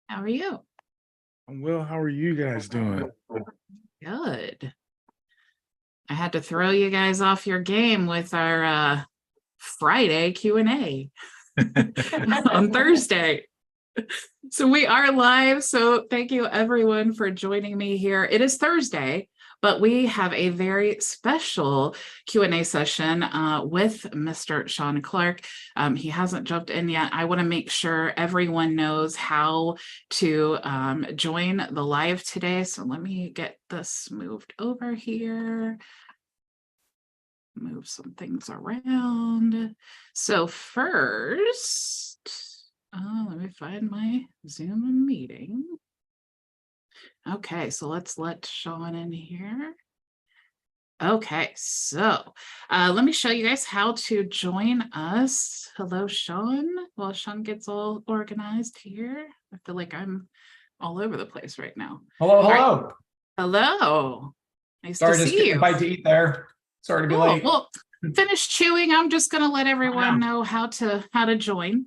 How are you? I'm well. How are you guys doing? Good. I had to throw you guys off your game with our Friday Q&A on Thursday. So we are live. So thank you everyone for joining me here. It is Thursday, but we have a very special Q&A session with Mr. Shaun Clark. He hasn't jumped in yet. I want to make sure everyone knows how to join the live today. So let me get this moved over here. Move some things around. So first, let me find my Zoom meeting. Okay, so let's let Shaun in here. Okay, so let me show you guys how to join us. Hello, Shaun. While Shaun gets all organized here. I feel like I'm all over the place right now. Hello. Right. Hello. Nice to see you. Bite to eat there. Sorry to be late. Well, finish chewing. I'm just going to let everyone know how to join.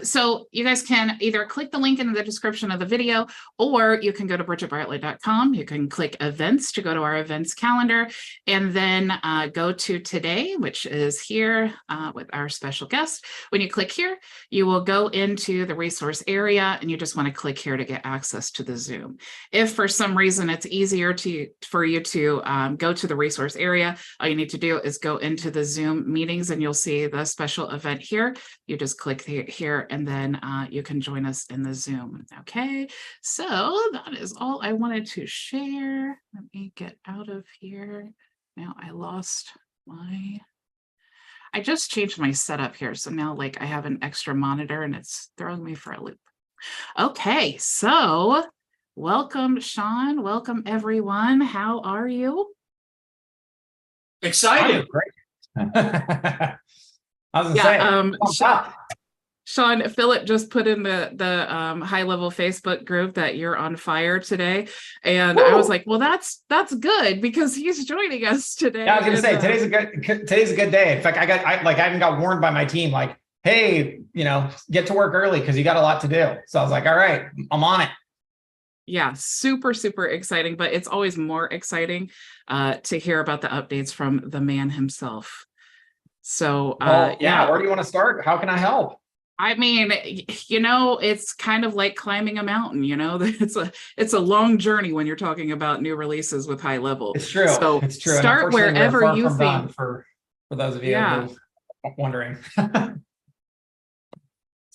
So you guys can either click the link in the description of the video, or you can go to bridgetbartlett.com. You can click events to go to our events calendar, and then go to today, which is here with our special guest. When you click here, you will go into the resource area, and you just want to click here to get access to the Zoom. If for some reason it's easier for you to go to the resource area, all you need to do is go into the Zoom meetings, and you'll see the special event here. You just click here, and then you can join us in the Zoom. Okay, so that is all I wanted to share. Let me get out of here. Now I just changed my setup here, so now I have an extra monitor and it's throwing me for a loop. Okay, so welcome, Shaun. Welcome, everyone. How are you? Excited. Great. I was gonna say, Shaun, Philip just put in the HighLevel Facebook group that you're on fire today, and woo! I was like, well, that's good because he's joining us today. Yeah, I was gonna say today's a good day. In fact, I even got warned by my team, hey, get to work early because you got a lot to do. So I was like, all right, I'm on it. Yeah, super, super exciting, but it's always more exciting to hear about the updates from the man himself. So where do you want to start? How can I help? I mean, it's kind of like climbing a mountain, it's a long journey when you're talking about new releases with HighLevel. It's true. So it's true. Start wherever you think. For those of you who are wondering. Sorry,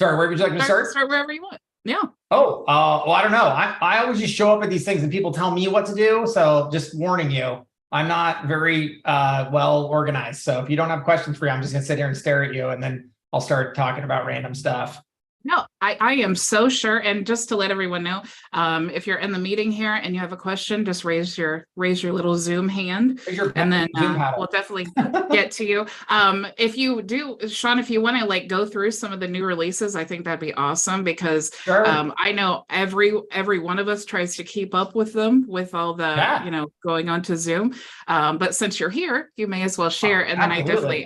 where would you like me to start? Start wherever you want. Yeah. Oh, well, I don't know. I always just show up at these things and people tell me what to do. So just warning you, I'm not very well organized. So if you don't have questions for you, I'm just gonna sit here and stare at you, and then I'll start talking about random stuff. No, I am so sure. And just to let everyone know, if you're in the meeting here and you have a question, just raise your little Zoom hand, and then we'll definitely get to you. If you do, Shaun, if you want to go through some of the new releases, I think that'd be awesome because I know every one of us tries to keep up with them with all the going on to Zoom. But since you're here, you may as well share. And then I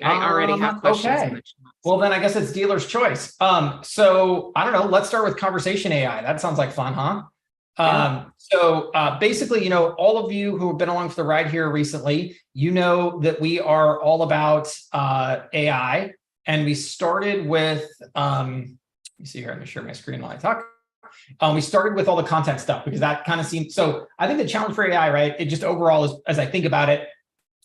already have questions. Okay. Well, then I guess it's dealer's choice. So I don't know, let's start with conversation AI. That sounds like fun, huh? Basically, all of you who have been along for the ride here recently, that we are all about AI. And we started with, let me see here, I'm gonna share my screen while I talk. We started with all the content stuff because that kind of seemed, so I think the challenge for AI, right? It just overall is, as I think about it,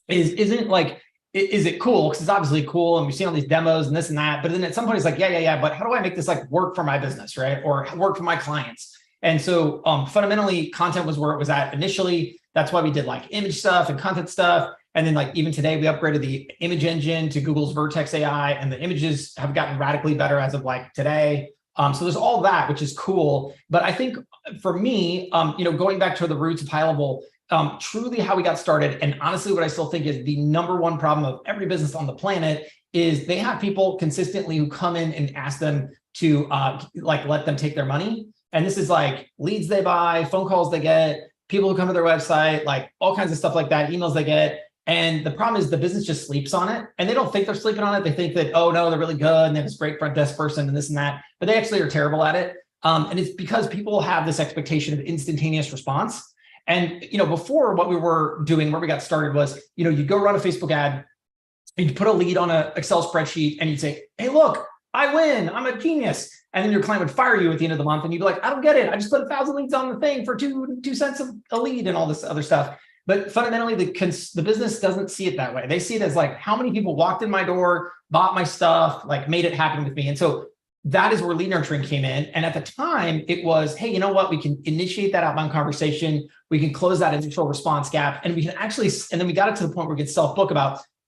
is it cool? Because it's obviously cool, and we've seen all these demos and this and that. But then at some point, it's like, yeah. But how do I make this work for my business, right? Or work for my clients? And so fundamentally, content was where it was at initially. That's why we did image stuff and content stuff. And then even today, we upgraded the image engine to Google's Vertex AI, and the images have gotten radically better as of today. So there's all that, which is cool. But I think for me, going back to the roots of HighLevel, truly how we got started, and honestly, what I still think is the number one problem of every business on the planet is they have people consistently who come in and ask them to let them take their money. And this is leads they buy, phone calls they get, people who come to their website, all kinds of stuff like that, emails they get. And the problem is the business just sleeps on it, and they don't think they're sleeping on it. They think that, oh no, they're really good and they have this great front desk person and this and that, but they actually are terrible at it. And it's because people have this expectation of instantaneous response. And, before what we were doing, where we got started was, you'd go run a Facebook ad, you'd put a lead on an Excel spreadsheet and you'd say, hey, look, I win, I'm a genius. And then your client would fire you at the end of the month and you'd be like, I don't get it. I just put 1,000 leads on the thing for 2 cents a lead and all this other stuff. But fundamentally, the business doesn't see it that way. They see it as like, how many people walked in my door, bought my stuff, like made it happen with me. And so that is where lead nurturing came in. And at the time it was, hey, you know what? We can initiate that outbound conversation. We can close that initial response gap. And we can actually, and then we got it to the point where we could self-book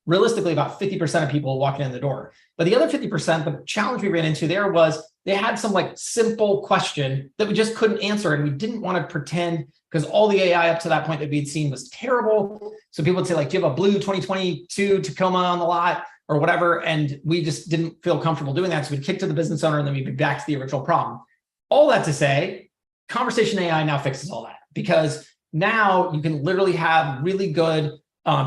realistically about 50% of people walking in the door. But the other 50%, the challenge we ran into there was they had some like simple question that we just couldn't answer. And we didn't want to pretend, because all the AI up to that point that we'd seen was terrible. So people would say like, do you have a blue 2022 Tacoma on the lot or whatever? And we just didn't feel comfortable doing that. So we'd kick to the business owner and then we'd be back to the original problem. All that to say, conversation AI now fixes all that, because now you can literally have really good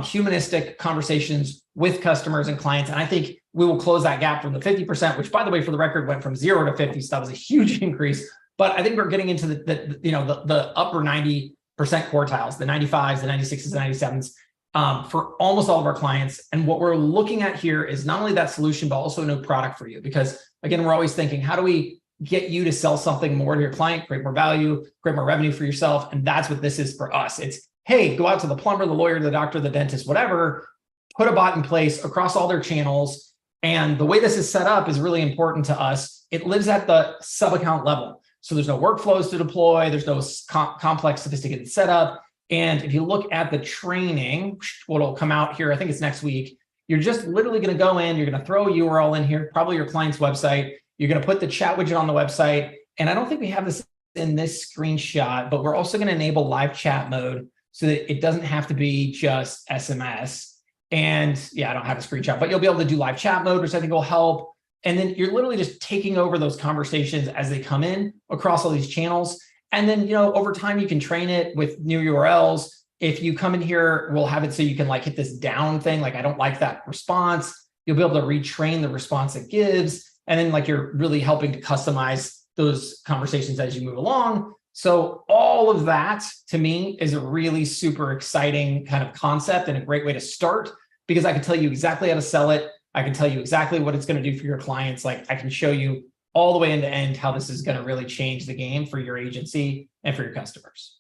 humanistic conversations with customers and clients. And I think we will close that gap from the 50%, which by the way, for the record, went from 0 to 50. So that was a huge increase. But I think we're getting into the upper 90% quartiles, the 95s, the 96s, the 97s for almost all of our clients. And what we're looking at here is not only that solution, but also a new product for you. Because again, we're always thinking, how do we get you to sell something more to your client, create more value, create more revenue for yourself? And that's what this is for us. It's, hey, go out to the plumber, the lawyer, the doctor, the dentist, whatever, put a bot in place across all their channels. And the way this is set up is really important to us. It lives at the sub-account level. So there's no workflows to deploy. There's no complex, sophisticated setup. And if you look at the training, what'll come out here, I think it's next week, you're just literally going to go in, you're going to throw a URL in here, probably your client's website. You're going to put the chat widget on the website. And I don't think we have this in this screenshot, but we're also going to enable live chat mode so that it doesn't have to be just SMS. And yeah, I don't have a screenshot, but you'll be able to do live chat mode, which I think will help. And then you're literally just taking over those conversations as they come in across all these channels. And then, over time, you can train it with new URLs. If you come in here, we'll have it so you can like hit this down thing. Like, I don't like that response. You'll be able to retrain the response it gives. And then like you're really helping to customize those conversations as you move along. So all of that to me is a really super exciting kind of concept and a great way to start, because I can tell you exactly how to sell it. I can tell you exactly what it's going to do for your clients. Like, I can show you all the way end to end how this is going to really change the game for your agency and for your customers.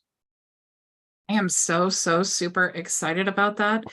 I am so super excited about that,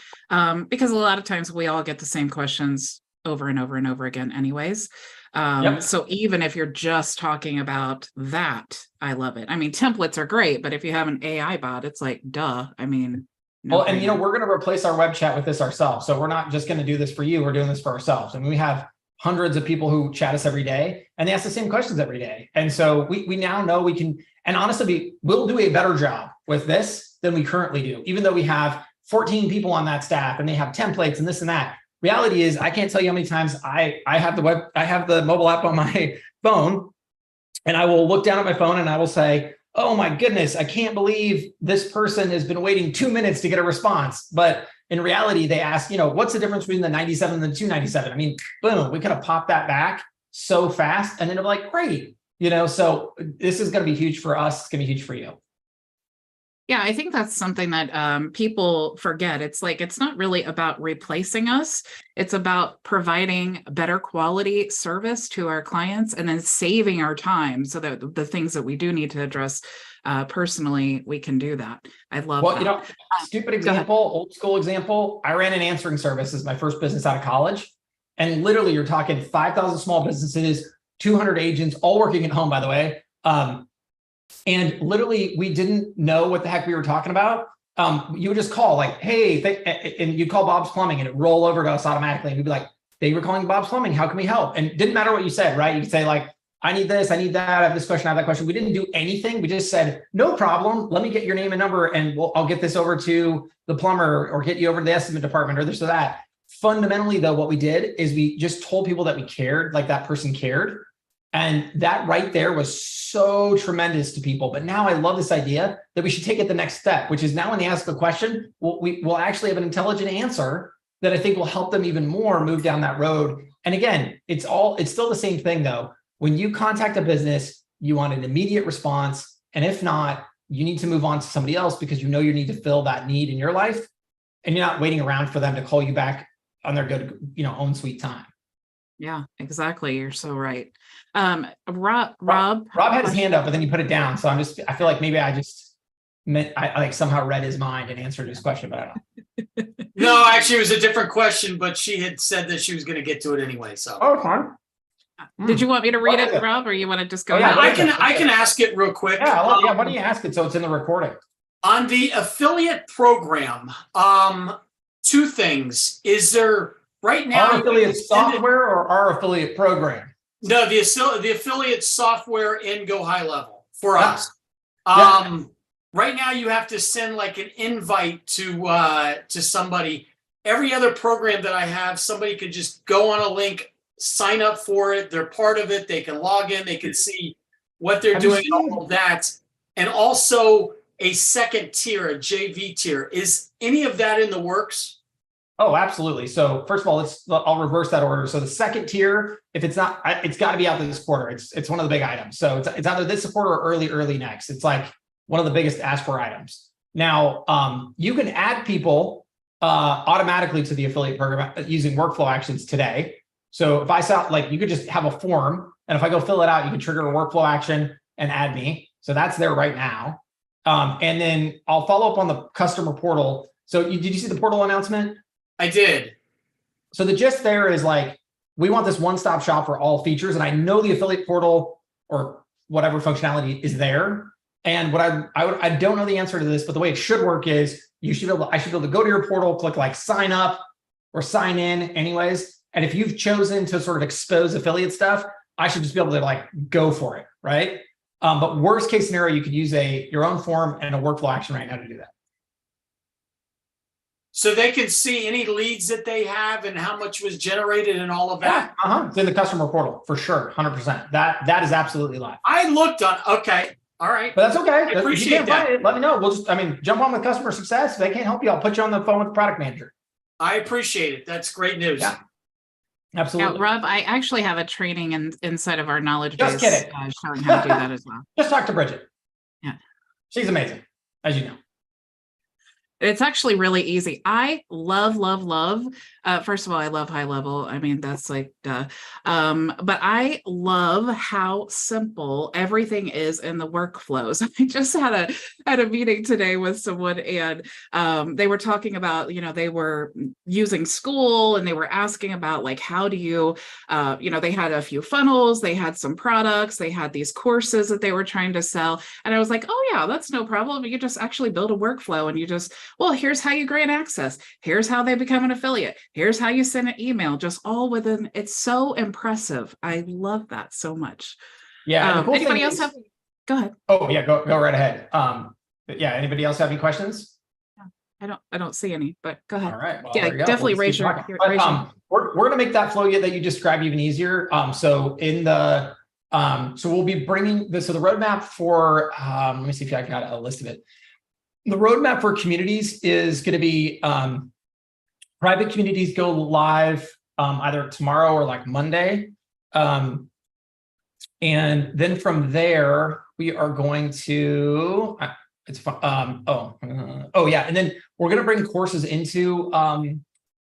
because a lot of times we all get the same questions over and over and over again anyways. So even if you're just talking about that, I love it. I mean, templates are great, but if you have an AI bot, it's like, duh. I mean, no. Well, and we're going to replace our web chat with this ourselves. So we're not just going to do this for you. We're doing this for ourselves. I mean, we have hundreds of people who chat us every day and they ask the same questions every day. And so we now know we can, and honestly, we'll do a better job with this than we currently do, even though we have 14 people on that staff and they have templates and this and that. Reality is, I can't tell you how many times I have the mobile app on my phone, and I will look down at my phone and I will say, oh my goodness, I can't believe this person has been waiting 2 minutes to get a response. But in reality, they ask, what's the difference between the 97 and the 297? I mean, boom, we could have popped that back so fast. And then I'm like, great, so this is going to be huge for us. It's going to be huge for you. Yeah, I think that's something that people forget. It's like, it's not really about replacing us. It's about providing better quality service to our clients and then saving our time so that the things that we do need to address personally, we can do that. I love that. Stupid example, old school example. I ran an answering service as my first business out of college. And literally you're talking 5,000 small businesses, 200 agents, all working at home, by the way. And literally, we didn't know what the heck we were talking about. You would just call like, hey, and you'd call Bob's Plumbing and it'd roll over to us automatically. And we'd be like, thank you for calling Bob's Plumbing. How can we help? And it didn't matter what you said, right? You could say like, I need this, I need that, I have this question, I have that question. We didn't do anything. We just said, no problem. Let me get your name and number and I'll get this over to the plumber or get you over to the estimate department or this or that. Fundamentally, though, what we did is we just told people that we cared, like that person cared. And that right there was so tremendous to people. But now I love this idea that we should take it the next step, which is now when they ask a question, we'll actually have an intelligent answer that I think will help them even more move down that road. And again, it's still the same thing though. When you contact a business, you want an immediate response. And if not, you need to move on to somebody else because you know you need to fill that need in your life. And you're not waiting around for them to call you back on their good, own sweet time. Yeah, exactly. You're so right. Rob had his hand up, but then he put it down. So I feel like maybe I like somehow read his mind and answered his question, but I don't know. No, actually, it was a different question, but she had said that she was going to get to it anyway. So, fine. Did you want me to read it, Rob, or you want to just go? I can ask it real quick. Yeah, why don't you ask it so it's in the recording? On the affiliate program, two things. Is there right now our affiliate software or our affiliate program? No, the affiliate software in Go High Level for us. Right now you have to send like an invite to somebody. Every other program that I have, somebody could just go on a link, sign up for it. They're part of it. They can log in. They can see what they're doing and all of that. And also a second tier, a JV tier. Is any of that in the works? Oh, absolutely. So first of all, I'll reverse that order. So the second tier, if it's not, it's got to be out this quarter. It's one of the big items. So it's either this quarter or early next. It's like one of the biggest ask for items. Now, you can add people automatically to the affiliate program using workflow actions today. So if I saw, like, you could just have a form, and if I go fill it out, you can trigger a workflow action and add me. So that's there right now. And then I'll follow up on the customer portal. So did you see the portal announcement? I did. So the gist there is like, we want this one-stop shop for all features. And I know the affiliate portal or whatever functionality is there. And what I don't know the answer to this, but the way it should work is I should be able to go to your portal, click like sign up or sign in anyways. And if you've chosen to sort of expose affiliate stuff, I should just be able to like go for it, right? But worst case scenario, you could use your own form and a workflow action right now to do that. So they can see any leads that they have and how much was generated and all of that? Yeah, it's in the customer portal for sure, 100%. That is absolutely live. I looked on, okay, all right. But that's okay. I appreciate that. Find it, let me know. We'll just, jump on with customer success. If they can't help you, I'll put you on the phone with the product manager. I appreciate it. That's great news. Yeah. Absolutely. Now, Rob, I actually have a training inside of our knowledge base showing how to do that as well. Just talk to Bridget. Yeah. She's amazing, as you know. It's actually really easy. I love. First of all, I love High Level. I mean, that's like, but I love how simple everything is in the workflows. I just had a meeting today with someone, and they were talking about, they were using school, and they were asking about like, how do you, they had a few funnels, they had some products, they had these courses that they were trying to sell, and I was like, oh yeah, that's no problem. You just actually build a workflow, and you just, well, here's how you grant access. Here's how they become an affiliate. Here's how you send an email, just all within. It's so impressive. I love that so much. Yeah. Cool anybody else have? Go ahead. Oh yeah, go right ahead. Yeah. Anybody else have any questions? I don't see any, but go ahead. All right. Well, yeah, definitely raise your. We're going to make that flow that you described even easier. So in the so we'll be bringing this. So the roadmap for let me see if I got a list of it. The roadmap for communities is going to be private communities go live either tomorrow or like Monday. And then from there, we are going to, and then we're going to bring courses into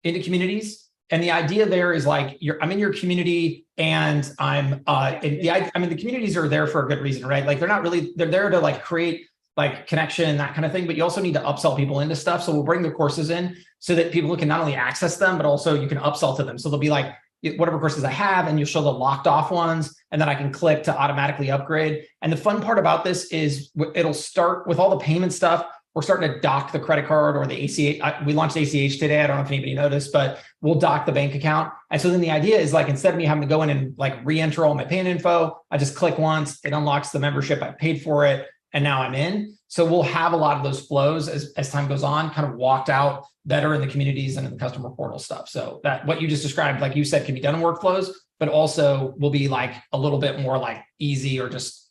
communities. And the idea there is like, I'm in your community, and the communities are there for a good reason, right? Like they're there to like create like connection and that kind of thing, but you also need to upsell people into stuff. So we'll bring the courses in so that people can not only access them, but also you can upsell to them. So they'll be like, whatever courses I have, and you'll show the locked off ones, and then I can click to automatically upgrade. And the fun part about this is it'll start with all the payment stuff. We're starting to dock the credit card or the ACH. We launched ACH today. I don't know if anybody noticed, but we'll dock the bank account. And so then the idea is like, instead of me having to go in and like re-enter all my payment info, I just click once, it unlocks the membership. I paid for it, and now I'm in. So we'll have a lot of those flows as time goes on, kind of walked out better in the communities and in the customer portal stuff. So that what you just described, like you said, can be done in workflows, but also will be like a little bit more like easy or just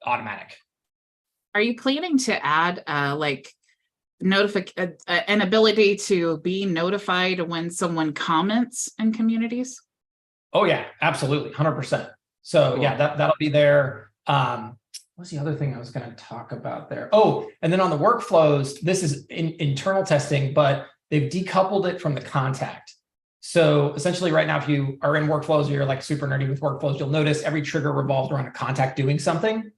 automatic. Are you planning to add an ability to be notified when someone comments in communities? Oh yeah, absolutely. 100%. So cool. Yeah, that'll be there. What's the other thing I was going to talk about there? Oh, and then on the workflows, this is internal testing, but they've decoupled it from the contact. So essentially right now, if you are in workflows or you're like super nerdy with workflows, you'll notice every trigger revolves around a contact doing something,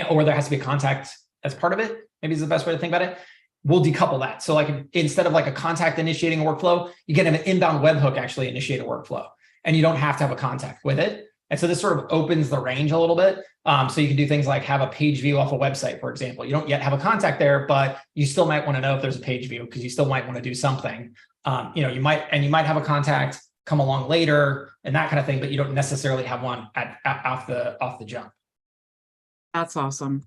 or there has to be a contact as part of it. Maybe is the best way to think about it. We'll decouple that. So like instead of like a contact initiating a workflow, you get an inbound webhook actually initiate a workflow, and you don't have to have a contact with it. And so this sort of opens the range a little bit. So you can do things like have a page view off a website, for example. You don't yet have a contact there, but you still might want to know if there's a page view because you still might want to do something. You might have a contact come along later and that kind of thing, but you don't necessarily have one off the jump. That's awesome.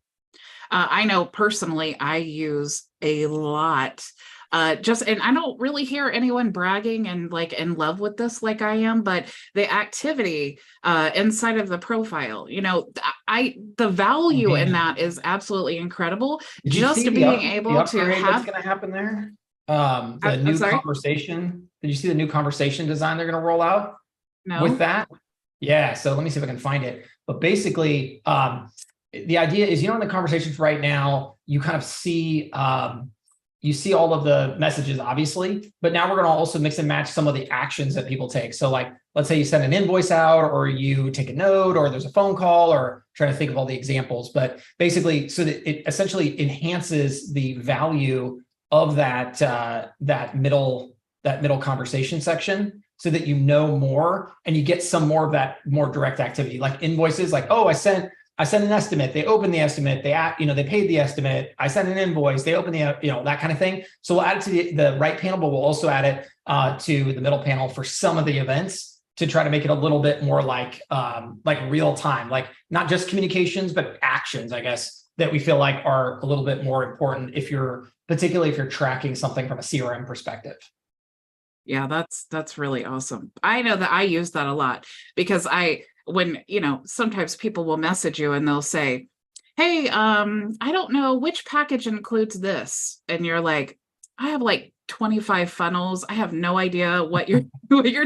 I know personally, I use a lot. And I don't really hear anyone bragging and like in love with this like I am, but the activity inside of the profile, the value in that is absolutely incredible. Just being able to have what's going to happen there. The new conversation. Did you see the new conversation design they're going to roll out? No. With that? Yeah. So let me see if I can find it. But basically, the idea is, in the conversations right now, you kind of see all of the messages, obviously, but now we're going to also mix and match some of the actions that people take. So like, let's say you send an invoice out, or you take a note, or there's a phone call, or trying to think of all the examples, but basically so that it essentially enhances the value of that middle conversation section, so that more and you get some more of that more direct activity, like invoices, like, oh, I sent an estimate. They opened the estimate. They paid the estimate. I sent an invoice. They opened that kind of thing. So we'll add it to the right panel, but we'll also add it to the middle panel for some of the events to try to make it a little bit more like real time, like not just communications, but actions, I guess, that we feel like are a little bit more important particularly if you're tracking something from a CRM perspective. Yeah, that's really awesome. I know that I use that a lot because when sometimes people will message you and they'll say, hey, I don't know which package includes this. And you're like, I have like 25 funnels. I have no idea what you're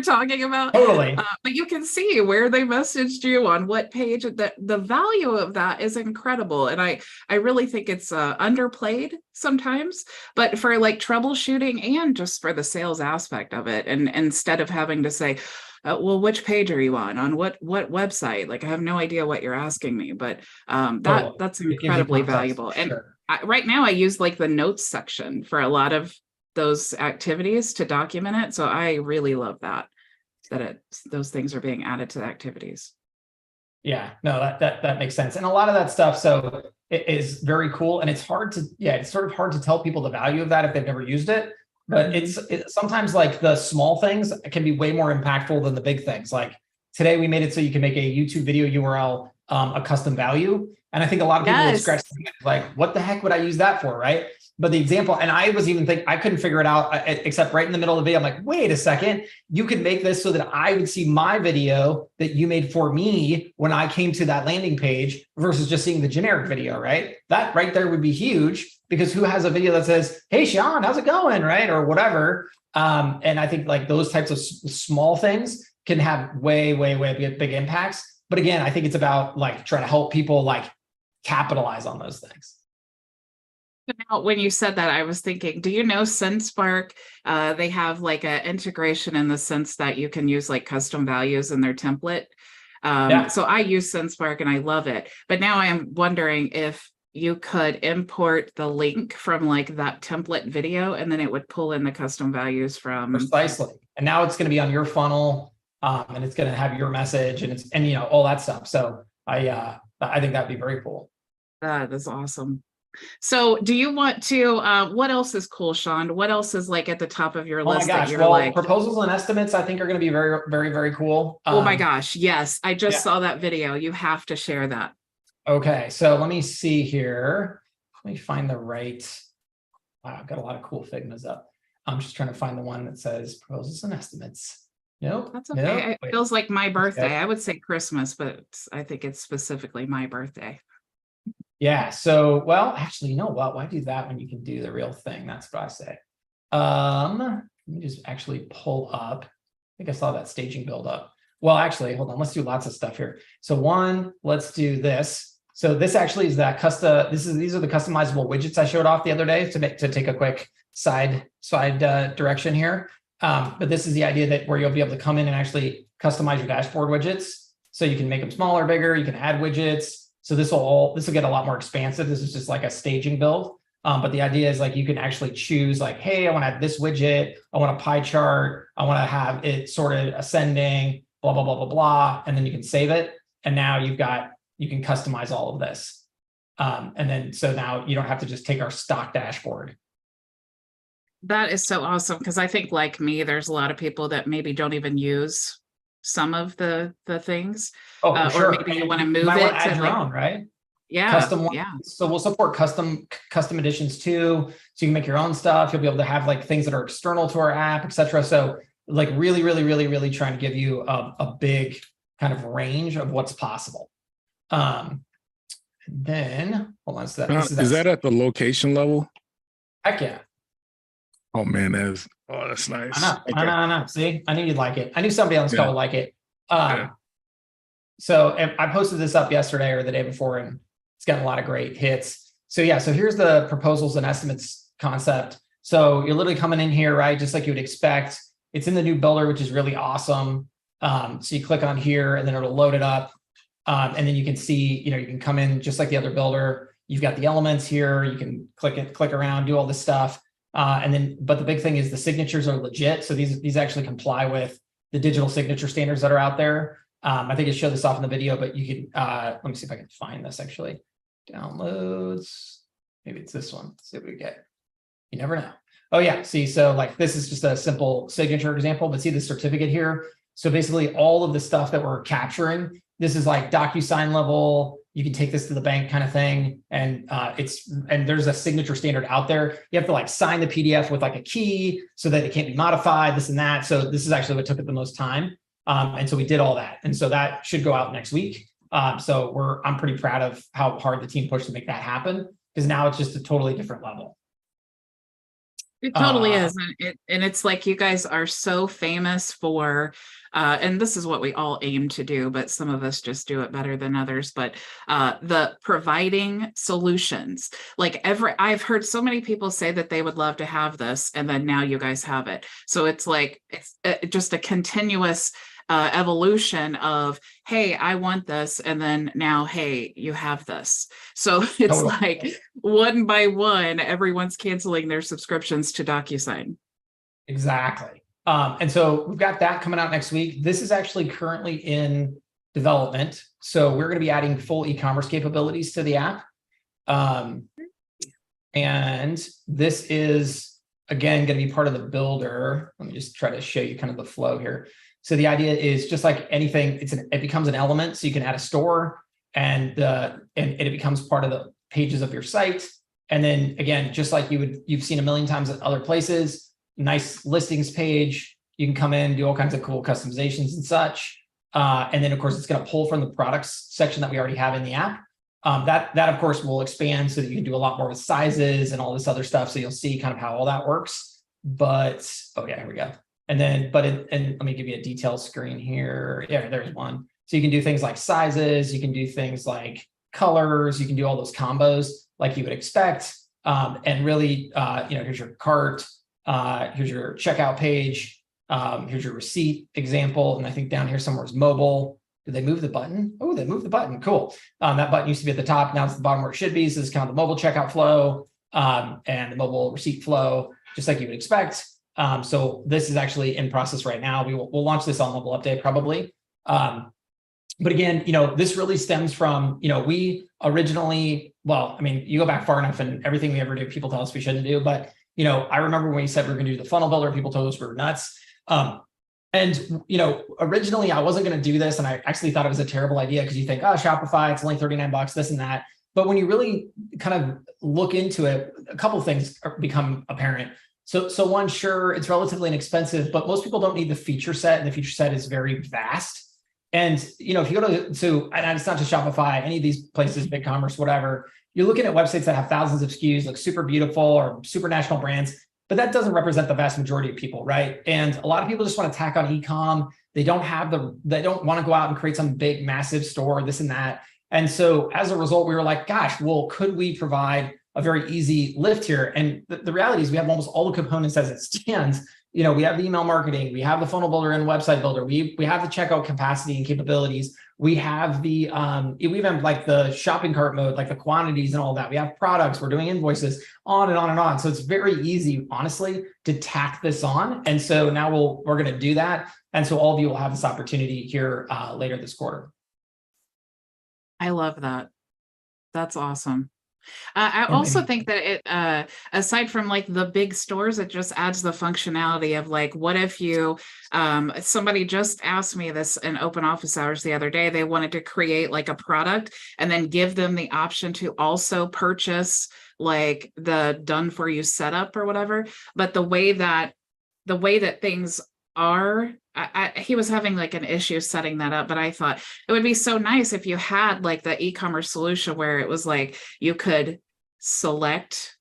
talking about. Totally. But you can see where they messaged you on what page. The value of that is incredible. And I really think it's underplayed sometimes, but for like troubleshooting and just for the sales aspect of it. And instead of having to say, well, which page are you on what website? Like, I have no idea what you're asking me, but that's incredibly valuable. And sure. Right now I use like the notes section for a lot of those activities to document it. So I really love that those things are being added to the activities. Yeah, no, that makes sense. And a lot of that stuff, so it is very cool. And it's sort of hard to tell people the value of that if they've never used it. But it's sometimes like the small things can be way more impactful than the big things. Like today we made it so you can make a YouTube video URL a custom value. And I think a lot of people would scratch their head, like, what the heck would I use that for, right? But the example, and I was even thinking, I couldn't figure it out, except right in the middle of the video, I'm like, wait a second, you could make this so that I would see my video that you made for me when I came to that landing page versus just seeing the generic video, right? That right there would be huge, because who has a video that says, hey, Shaun, how's it going, right? Or whatever. And I think like those types of small things can have way big impacts. But again, I think it's about like trying to help people like capitalize on those things. Now, when you said that, I was thinking, do you know SendSpark? They have like an integration in the sense that you can use like custom values in their template. So I use SendSpark and I love it. But now I am wondering if you could import the link from like that template video, and then it would pull in the custom values from. Precisely. And now it's going to be on your funnel, and it's going to have your message and all that stuff. So I think that'd be very cool. That is awesome. So do you want to, what else is cool, Shaun? What else is like at the top of your list? Oh my gosh. Well, proposals and estimates, I think, are going to be very, very, very cool. Oh my gosh. Yes. I just saw that video. You have to share that. Okay. So let me see here. Let me find the right, I've got a lot of cool Figmas up. I'm just trying to find the one that says proposals and estimates. Nope. That's okay. Nope. It feels like my birthday. Okay. I would say Christmas, but I think it's specifically my birthday. Yeah. So, well, actually, you know what? Why do that when you can do the real thing? That's what I say. Let me just actually pull up. I think I saw that staging build up. Well, actually, hold on. Let's do lots of stuff here. So one, let's do this. So this actually is that these are the customizable widgets I showed off the other day to take a quick side direction here. But this is the idea that where you'll be able to come in and actually customize your dashboard widgets. So you can make them smaller, bigger, you can add widgets. So this will get a lot more expansive. This is just like a staging build. But the idea is like you can actually choose like, hey, I want to add this widget. I want a pie chart. I want to have it sorted ascending, blah, blah, blah, blah, blah. And then you can save it. And now you can customize all of this. And then, so now you don't have to just take our stock dashboard. That is so awesome. Cause I think like me, there's a lot of people that maybe don't even use some of the things. Oh, for sure. Or maybe you want to move you might it want to add to your like, own, right? Yeah. Custom ones. Yeah. So we'll support custom editions too. So you can make your own stuff. You'll be able to have like things that are external to our app, et cetera. So like really, really, really, really trying to give you a big kind of range of what's possible. Then hold on. So is that at the location level? Heck yeah. Oh man, that's nice. I know. See, I knew you'd like it. I knew somebody on this call would like it. Yeah. So I posted this up yesterday or the day before, and it's gotten a lot of great hits. So yeah, so here's the proposals and estimates concept. So you're literally coming in here, right? Just like you would expect. It's in the new builder, which is really awesome. So you click on here and then it'll load it up. And then you can see, you can come in just like the other builder. You've got the elements here. You can click around, do all this stuff. But the big thing is the signatures are legit. So these actually comply with the digital signature standards that are out there. I think I showed this off in the video, but you can, let me see if I can find this actually. Downloads, maybe it's this one. Let's see what we get. You never know. Oh yeah, see, so like this is just a simple signature example, but see the certificate here. So basically all of the stuff that we're capturing, this is like DocuSign level. You can take this to the bank kind of thing. And there's a signature standard out there. You have to like sign the PDF with like a key so that it can't be modified, this and that. So this is actually what took it the most time. And so we did all that. And so that should go out next week. So I'm pretty proud of how hard the team pushed to make that happen, because now it's just a totally different level. It totally is. And it's like you guys are so famous for, and this is what we all aim to do, but some of us just do it better than others, but the providing solutions. Like I've heard so many people say that they would love to have this, and then now you guys have it. So it's like, it's just a continuous evolution of, hey, I want this, and then now, hey, you have this. So it's like one by one, everyone's canceling their subscriptions to DocuSign. Exactly. And so we've got that coming out next week. This is actually currently in development. So we're going to be adding full e-commerce capabilities to the app. And this is, again, going to be part of the builder. Let me just try to show you kind of the flow here. So the idea is just like anything, it becomes an element. So you can add a store and it becomes part of the pages of your site. And then again, just like you've seen a million times at other places, nice listings page. You can come in, do all kinds of cool customizations and such. And then of course it's going to pull from the products section that we already have in the app. That of course will expand so that you can do a lot more with sizes and all this other stuff. So you'll see kind of how all that works. But, oh yeah, here we go. And then, and let me give you a detail screen here. Yeah, there's one. So you can do things like sizes, you can do things like colors, you can do all those combos like you would expect. And really, here's your cart, here's your checkout page, here's your receipt example. And I think down here somewhere is mobile. Did they move the button? Oh, they moved the button. Cool. That button used to be at the top. Now it's at the bottom where it should be. So this is kind of the mobile checkout flow and the mobile receipt flow, just like you would expect. So this is actually in process right now. We'll launch this on Mobile Update probably. But again, this really stems from, we originally, you go back far enough and everything we ever do, people tell us we shouldn't do. But, I remember when we said we were going to do the funnel builder, people told us we were nuts. Originally I wasn't going to do this. And I actually thought it was a terrible idea because you think, oh, Shopify, it's only $39, this and that. But when you really kind of look into it, a couple of things become apparent. So one, sure, it's relatively inexpensive, but most people don't need the feature set, and the feature set is very vast. And if you go and it's not just Shopify, any of these places, BigCommerce, whatever, you're looking at websites that have thousands of SKUs, look super beautiful or super national brands, but that doesn't represent the vast majority of people, right? And a lot of people just want to tack on e-com. They don't want to go out and create some big, massive store, this and that. And so as a result, we were like, gosh, well, could we provide a very easy lift here? And the reality is we have almost all the components as it stands. We have the email marketing, we have the funnel builder and website builder, we have the checkout capacity and capabilities, we have the we even like the shopping cart mode, like the quantities and all that. We have products, we're doing invoices, on and on and on. So it's very easy, honestly, to tack this on. And so now we're going to do that. And so all of you will have this opportunity here later this quarter. I love that. That's awesome. I also think that it, aside from like the big stores, it just adds the functionality of like, what if you, somebody just asked me this in open office hours the other day, they wanted to create like a product and then give them the option to also purchase like the done for you setup or whatever. But the way that things are, he was having like an issue setting that up, but I thought it would be so nice if you had like the e-commerce solution where it was like you could select.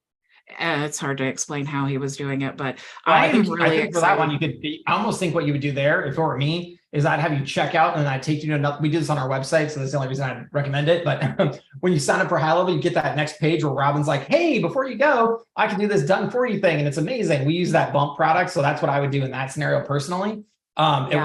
It's hard to explain how he was doing it, but I think really excited. For that one, I almost think what you would do there, if it were me, is I'd have you check out and then I'd take you to another. We do this on our website, so that's the only reason I'd recommend it. But when you sign up for HighLevel, you get that next page where Robin's like, hey, before you go, I can do this done for you thing. And it's amazing. We use that bump product. So that's what I would do in that scenario personally. It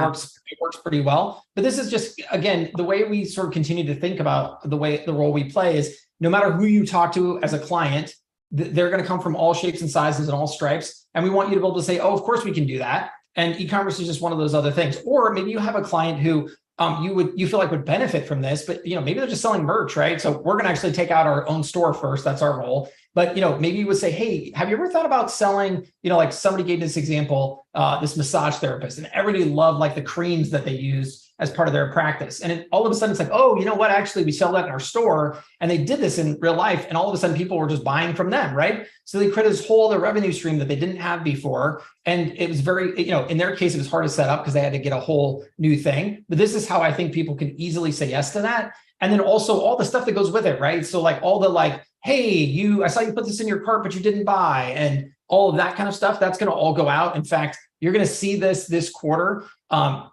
works pretty well. But this is just, again, the way we sort of continue to think about the role we play is no matter who you talk to as a client, they're going to come from all shapes and sizes and all stripes. And we want you to be able to say, oh, of course we can do that. And e-commerce is just one of those other things. Or maybe you have a client who you feel like would benefit from this, but maybe they're just selling merch, right? So we're going to actually take out our own store first. That's our role. But maybe you would say, hey, have you ever thought about selling, like somebody gave this example, this massage therapist, and everybody loved like the creams that they use as part of their practice. And all of a sudden it's like, oh, you know what? Actually, we sell that in our store. And they did this in real life. And all of a sudden people were just buying from them, right? So they created this whole other revenue stream that they didn't have before. And it was very, in their case, it was hard to set up because they had to get a whole new thing. But this is how I think people can easily say yes to that. And then also all the stuff that goes with it, right? So like all the like, hey, I saw you put this in your cart, but you didn't buy. And all of that kind of stuff, that's going to all go out. In fact, you're going to see this quarter.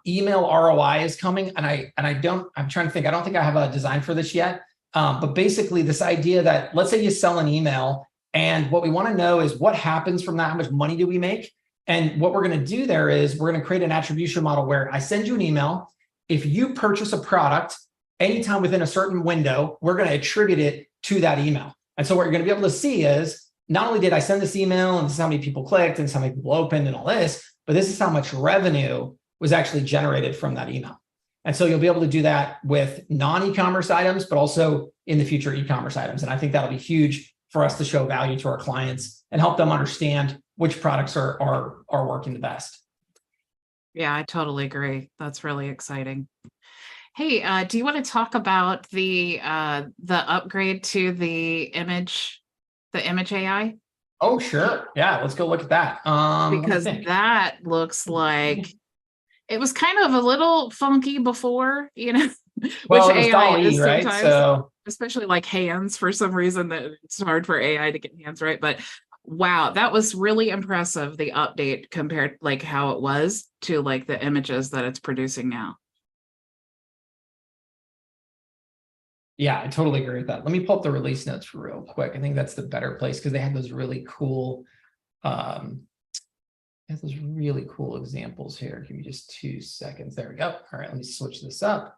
Email ROI is coming. And I'm trying to think, I don't think I have a design for this yet. But basically this idea that let's say you sell an email and what we want to know is what happens from that, how much money do we make? And what we're going to do there is we're going to create an attribution model where I send you an email. If you purchase a product anytime within a certain window, we're going to attribute it to that email. And so what you're going to be able to see is not only did I send this email and this is how many people clicked and this is how many people opened and all this, but this is how much revenue was actually generated from that email. And so you'll be able to do that with non-e-commerce items, but also in the future e-commerce items. And I think that'll be huge for us to show value to our clients and help them understand which products are working the best. Yeah, I totally agree. That's really exciting. Hey, do you want to talk about the upgrade to the image AI? Oh, sure. Yeah, let's go look at that. Because that looks like it was kind of a little funky before, well, which AI is right? sometimes, so, especially like hands for some reason that it's hard for AI to get hands right. But wow, that was really impressive, the update compared like how it was to like the images that it's producing now. Yeah, I totally agree with that. Let me pull up the release notes real quick. I think that's the better place because they had those really cool, examples here. Give me just 2 seconds. There we go. All right, let me switch this up.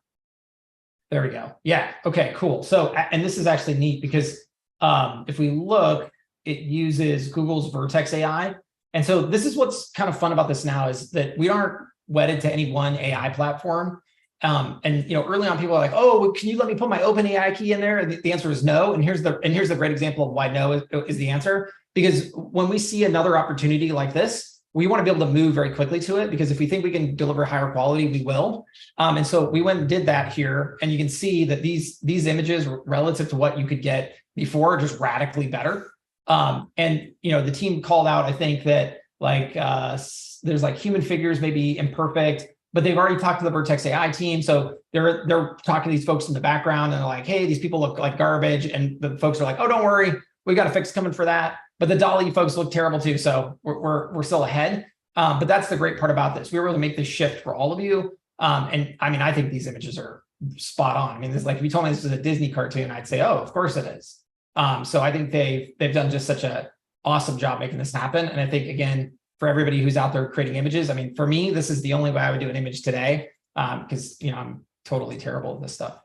There we go. Yeah. Okay, cool. So, and this is actually neat because if we look, it uses Google's Vertex AI. And so this is what's kind of fun about this now is that we aren't wedded to any one AI platform. And early on, people are like, "Oh, well, can you let me put my OpenAI key in there?" And the answer is no. And here's the great example of why no is the answer. Because when we see another opportunity like this, we want to be able to move very quickly to it. Because if we think we can deliver higher quality, we will. And so we went and did that here, and you can see that these images relative to what you could get before are just radically better. And the team called out, I think that like there's like human figures maybe imperfect. But they've already talked to the Vertex AI team. So they're talking to these folks in the background and they're like, hey, these people look like garbage. And the folks are like, oh, don't worry. We got a fix coming for that. But the DALL-E folks look terrible too. So we're still ahead. But that's the great part about this. We were able to make this shift for all of you. And I mean, I think these images are spot on. I mean, this, like, if you told me this was a Disney cartoon, I'd say, oh, of course it is. So I think they've done just such a awesome job making this happen. And I think, again, for everybody who's out there creating images, I mean, for me, this is the only way I would do an image today, because, you know, I'm totally terrible at this stuff.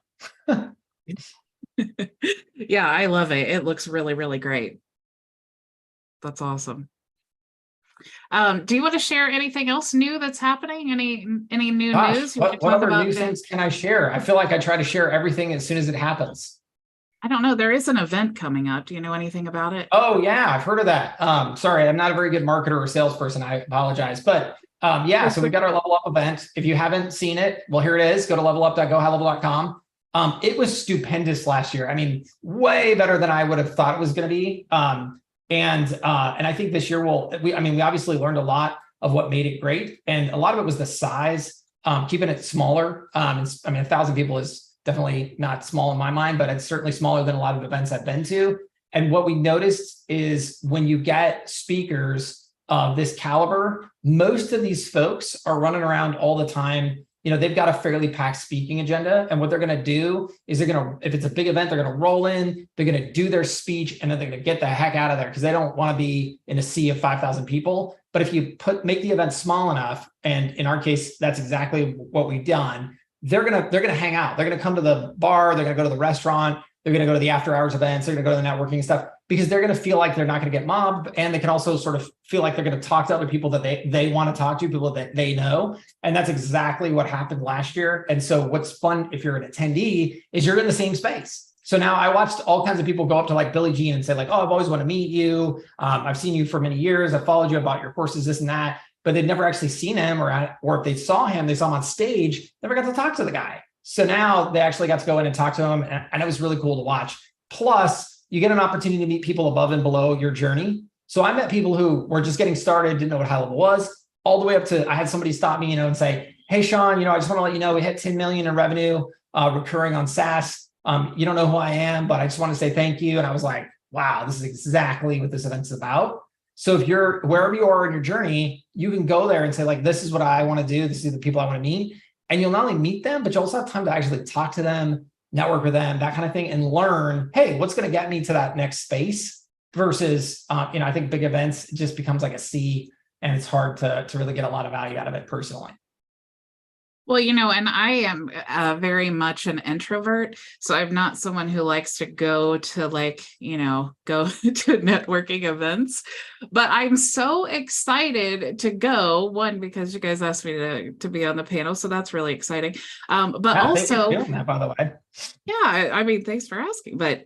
Yeah, I love it. It looks really, really great. That's awesome. Do you want to share anything else new that's happening? Any new news? You want to What talk other about new things can I share? I feel like I try to share everything as soon as it happens. I don't know. There is an event coming up. Do you know anything about it? Oh yeah, I've heard of that. Sorry, I'm not a very good marketer or salesperson. I apologize. But yeah, so we've got our Level Up event. If you haven't seen it, well, here it is. Go to levelup.gohighlevel.com. It was stupendous last year. I mean, way better than I would have thought it was going to be. And I think this year we obviously learned a lot of what made it great. And a lot of it was the size, keeping it smaller. I mean, 1,000 people is definitely not small in my mind, but it's certainly smaller than a lot of events I've been to. And what we noticed is when you get speakers of this caliber, most of these folks are running around all the time. You know, they've got a fairly packed speaking agenda. And what they're going to do is if it's a big event, they're going to roll in, they're going to do their speech, and then they're going to get the heck out of there because they don't want to be in a sea of 5,000 people. But if you make the event small enough, and in our case, that's exactly what we've done, they're going to hang out. They're going to come to the bar. They're going to go to the restaurant. They're going to go to the after hours events. They're going to go to the networking stuff because they're going to feel like they're not going to get mobbed. And they can also sort of feel like they're going to talk to other people that they want to talk to, people that they know. And that's exactly what happened last year. And so what's fun if you're an attendee is you're in the same space. So now I watched all kinds of people go up to like Billie Jean and say like, oh, I've always wanted to meet you. I've seen you for many years. I've followed you, I bought your courses, this and that. But they'd never actually seen him, or if they saw him on stage, never got to talk to the guy. So now they actually got to go in and talk to him. And it was really cool to watch. Plus, you get an opportunity to meet people above and below your journey. So I met people who were just getting started, didn't know what high level was, all the way up to, I had somebody stop me, and say, hey, Shaun, I just want to let you know, we hit 10 million in revenue recurring on SaaS. You don't know who I am, but I just want to say thank you. And I was like, wow, this is exactly what this event's about. So if you're wherever you are in your journey, you can go there and say like, this is what I want to do. This is the people I want to meet. And you'll not only meet them, but you also have time to actually talk to them, network with them, that kind of thing, and learn, hey, what's going to get me to that next space versus, I think big events just becomes like a sea, and it's hard to really get a lot of value out of it personally. Well, and I am very much an introvert. So I'm not someone who likes to go to go to networking events. But I'm so excited to go, one, because you guys asked me to be on the panel. So that's really exciting. But yeah, also, doing that, by the way. Yeah, I mean, thanks for asking. But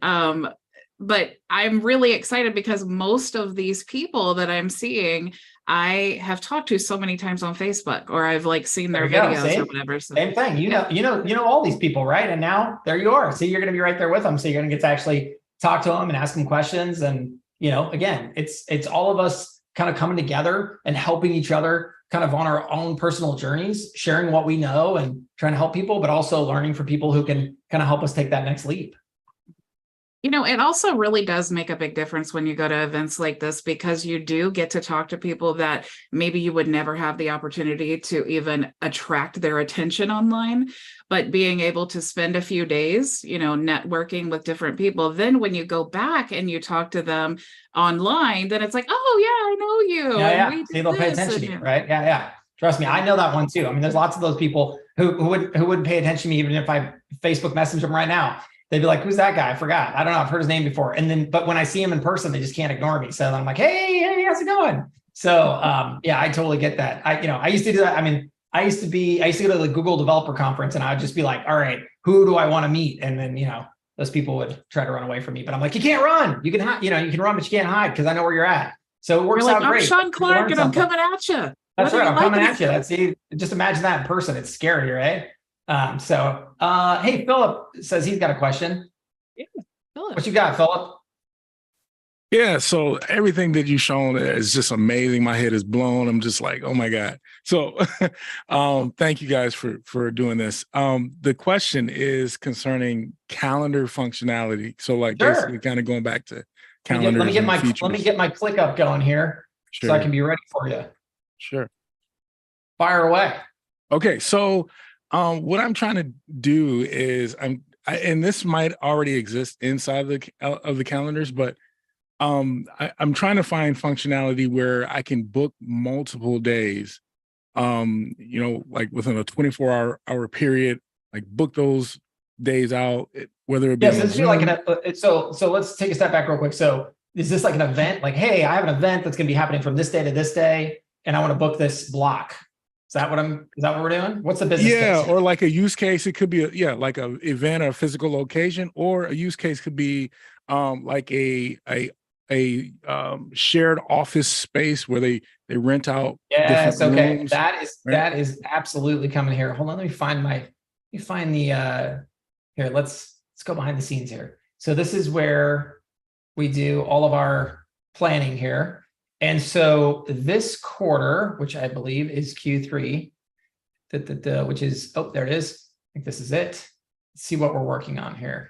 I'm really excited because most of these people that I'm seeing, I have talked to so many times on Facebook, or I've seen their videos or whatever. So, same thing. You know all these people, right? And now there you are. So you're going to be right there with them. So you're going to get to actually talk to them and ask them questions. And again, it's all of us kind of coming together and helping each other, kind of on our own personal journeys, sharing what we know and trying to help people, but also learning from people who can kind of help us take that next leap. It also really does make a big difference when you go to events like this, because you do get to talk to people that maybe you would never have the opportunity to even attract their attention online. But being able to spend a few days, networking with different people, then when you go back and you talk to them online, then it's like, oh, yeah, I know you. Yeah. See, they'll pay attention to you, right? Yeah. Trust me, I know that one too. I mean, there's lots of those people who wouldn't pay attention to me even if I Facebook message them right now. They'd be like, who's that guy? I forgot. I don't know. I've heard his name before. But when I see him in person, they just can't ignore me. So I'm like, hey, how's it going? So yeah, I totally get that. I used to do that. I mean, I used to go to the Google developer conference, and I would just be like, all right, who do I want to meet? And then, those people would try to run away from me, but I'm like, you can't run. You can hide, you can run, but you can't hide because I know where you're at. So it works out great. I'm Shaun Clark and I'm coming at you. That's right. I'm coming at you. Just imagine that in person. It's scary, right? Hey, Philip says he's got a question. Yeah, Philip. What you got, Philip? Yeah, so everything that you've shown is just amazing. My head is blown. I'm just like, oh my God. So thank you guys for doing this. The question is concerning calendar functionality. So basically kind of going back to calendars. Let me get my click up going here so I can be ready for you. Sure. Fire away. Okay, so What I'm trying to do is and this might already exist inside of the calendars, but I'm trying to find functionality where I can book multiple days, like within a 24-hour period, like book those days out, whether it be Yeah, on so a this would be like Zoom. so let's take a step back real quick. So is this like an event? Like, hey, I have an event that's going to be happening from this day to this day, and I want to book this block. Is that what we're doing? What's the business case? Yeah, or like a use case. It could be like a event or a physical location, or a use case could be like a shared office space where they rent out Yes, different okay. rooms. That is absolutely coming here. Hold on, let me find the here, let's go behind the scenes here. So this is where we do all of our planning here. And so this quarter, which I believe is Q3, which is, oh, there it is. I think this is it. Let's see what we're working on here.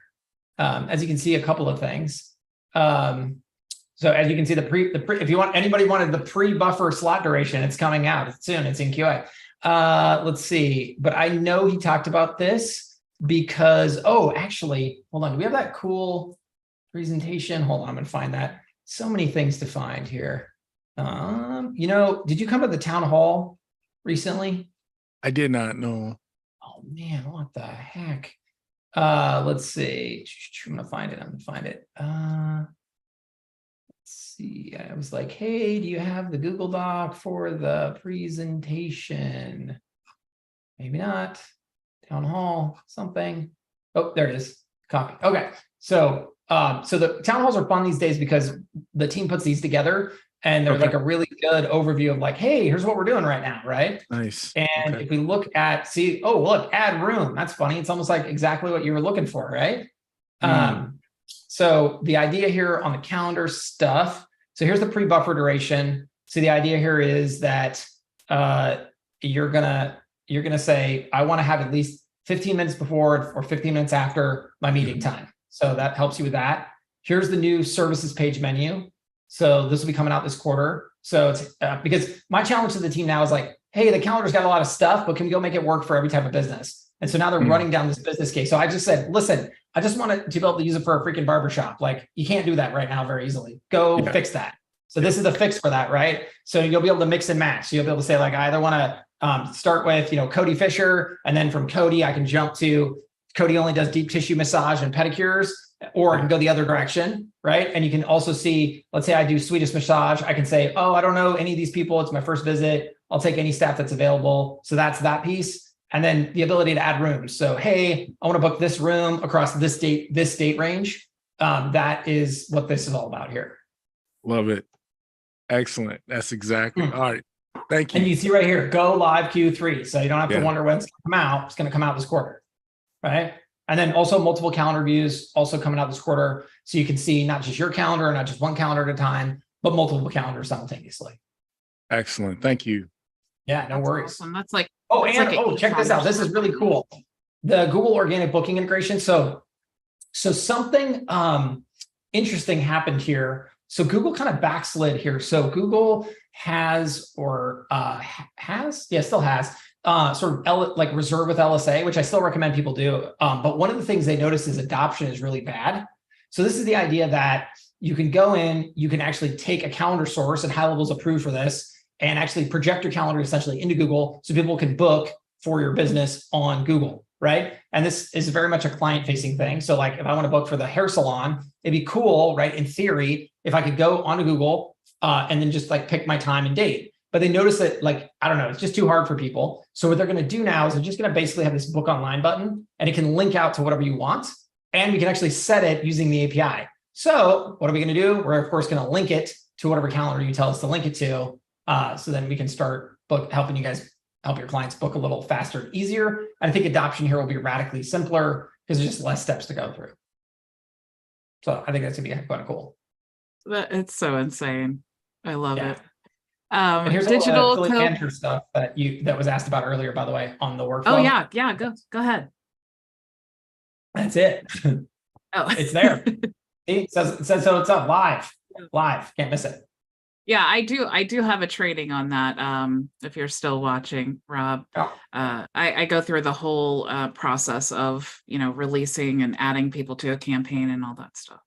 As you can see, a couple of things. So as you can see, if you want, anybody wanted the pre-buffer slot duration, it's coming out. It's soon. It's in QA. Let's see. But I know he talked about this because, oh, actually, hold on. Do we have that cool presentation? Hold on, I'm going to find that. So many things to find here. Did you come to the town hall recently? I did not know. Oh man, what the heck? Let's see. I'm going to find it. Let's see. I was like, hey, do you have the Google Doc for the presentation? Maybe not. Town hall, something. Oh, there it is. Copy. Okay. So the town halls are fun these days because the team puts these together and they're like a really good overview of like, hey, here's what we're doing right now, right? Nice. And if we look at, look, add room. That's funny. It's almost like exactly what you were looking for, right? So the idea here on the calendar stuff, so here's the pre-buffer duration. So the idea here is that you're gonna say, I want to have at least 15 minutes before or 15 minutes after my meeting time. So that helps you with that. Here's the new services page menu. So this will be coming out this quarter. So it's because my challenge to the team now is like, hey, the calendar's got a lot of stuff, but can we go make it work for every type of business? And so now they're running down this business case. So I just said, listen, I just want to be able to use it for a freaking barbershop. Like you can't do that right now very easily. Go fix that. So this is the fix for that, right? So you'll be able to mix and match. So you'll be able to say like, I either want to start with, Cody Fisher, and then from Cody, I can jump to Cody only does deep tissue massage and pedicures, or I can go the other direction, right? And you can also see, let's say I do Swedish massage. I can say, oh, I don't know any of these people. It's my first visit. I'll take any staff that's available. So that's that piece. And then the ability to add rooms. So, hey, I want to book this room across this date range. That is what this is all about here. Love it. Excellent. That's exactly. All right. Thank you. And you see right here, go live Q3. So you don't have to wonder when it's going to come out. It's going to come out this quarter, right? And then also multiple calendar views also coming out this quarter. So you can see not just your calendar, not just one calendar at a time, but multiple calendars simultaneously. Excellent. Thank you. Yeah, no worries. Awesome. That's like, check this out. This is really cool. The Google organic booking integration. So something interesting happened here. So Google kind of backslid here. So Google still has sort of like reserve with LSA, which I still recommend people do. But one of the things they noticed is adoption is really bad. So this is the idea that you can go in, you can actually take a calendar source, and HighLevel's approved for this, and actually project your calendar essentially into Google so people can book for your business on Google, right? And this is very much a client-facing thing. So like if I want to book for the hair salon, it'd be cool, right? In theory, if I could go onto Google and then just like pick my time and date. But they notice that I don't know, it's just too hard for people. So what they're going to do now is they're just going to basically have this book online button, and it can link out to whatever you want. And we can actually set it using the API. So what are we going to do? We're of course going to link it to whatever calendar you tell us to link it to. So then we can start helping you guys help your clients book a little faster and easier. And I think adoption here will be radically simpler because there's just less steps to go through. So I think that's going to be quite cool. It's so insane. I love it. And here's digital affiliate manager stuff that was asked about earlier, by the way, on the workflow. Oh yeah. Go ahead. That's it. Oh, it's there. It says so. It's up live. Can't miss it. Yeah, I do have a training on that. If you're still watching, Rob, I go through the whole process of, releasing and adding people to a campaign and all that stuff.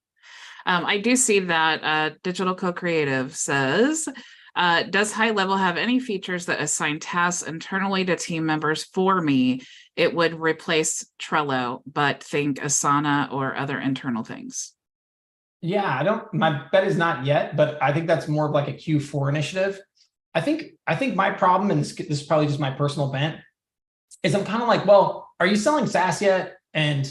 I do see that Digital Co-Creative says, does HighLevel have any features that assign tasks internally to team members for me? It would replace Trello, but think Asana or other internal things. Yeah, my bet is not yet, but I think that's more of like a Q4 initiative. I think my problem, and this is probably just my personal bent, is I'm kind of like, well, are you selling SaaS yet? And